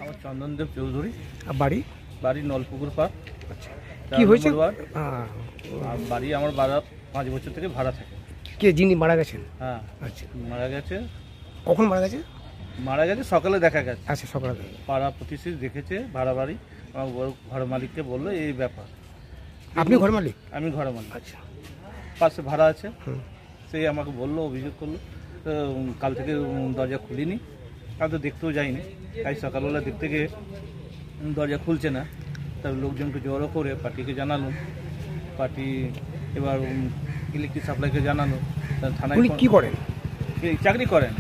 আমার চন্দনদেব চৌধুরী। বাড়ি? বাড়ি নলপুকুর পাড়। আচ্ছা, কি হয়েছে? আর বাড়ি আমার ভাড়া 5 বছর থেকে ভাড়া থাকে। কে যিনি মারা গেছেন? হ্যাঁ। আচ্ছা, মারা গেছে। কখন মারা গেছে? মারা গেছে সকালে দেখা গেছে। আচ্ছা, সকালে পাড়া প্রতিবেশী দেখেছে ভাড়া বাড়ি, আমার ঘর মালিককে বললো এই ব্যাপার। আপনি ঘর মালিক? আমি ঘর মালিক। আচ্ছা, পাশে ভাড়া আছে। সেই আমাকে বললো, অভিযোগ করলো। কাল থেকে দরজা খুলিনি, আমি তো দেখতেও যাইনি। তাই সকালবেলা দেখতে গিয়ে দরজা খুলছে না, তার লোকজনকে জড়ো করে পার্টিকে জানালো। পার্টি এবার ইলেকট্রিক সাপ্লাইকে জানালো। থানায় কি করেন? চাকরি করেন।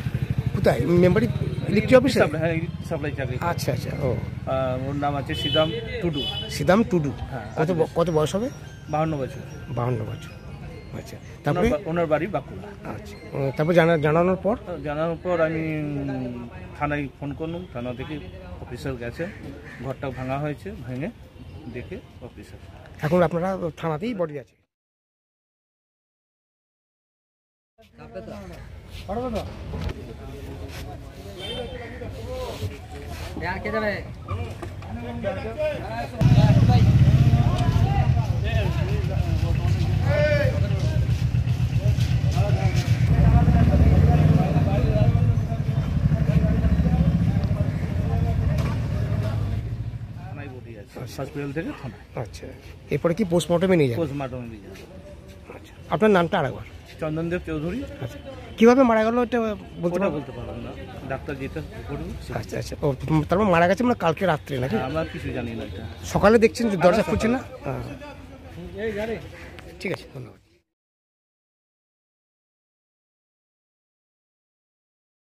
কোথায়? মেম্বারি ইলেকট্রিক অফিসে? হ্যাঁ, ইলেকট্রিক সাপ্লাই চাকরি। আচ্ছা আচ্ছা। ও, ওর নাম আছে সিদাম টুডু। সিদাম টুডু। হ্যাঁ। কত বয়স হবে? 52 বছর। 52 বছর। আচ্ছা, তারপরে ওনার বাড়ি বাঁকুড়া। আচ্ছা, তারপর জানানোর পর আমি থানায় ফোন করলাম। থানা থেকে অফিসার গেছে, ঘরটা ভাঙা হয়েছে, ভেঙে দেখে অফিসার। এখন আপনারা থানাতেই বডি আছে? হসপিটাল থেকে থানা। আচ্ছা, এরপরে কি পোস্টমর্টমে নিয়ে যাবেন? পোস্টমর্টমে নিয়ে যাবেন। আচ্ছা, আপনার নামটা আরেকবার? চন্দনদেব চৌধুরী। আচ্ছা, কিভাবে মারা গেল এটা বলতে পারলাম না, ডাক্তার যেটা করবে। আচ্ছা আচ্ছা, ও তারপর মারা গেছে মানে কালকে রাত্রে নাকি? আমরা কিছু জানি না। সকালে দেখছেন যে দরজা খুলছে না? ঠিক আছে, ধন্যবাদ।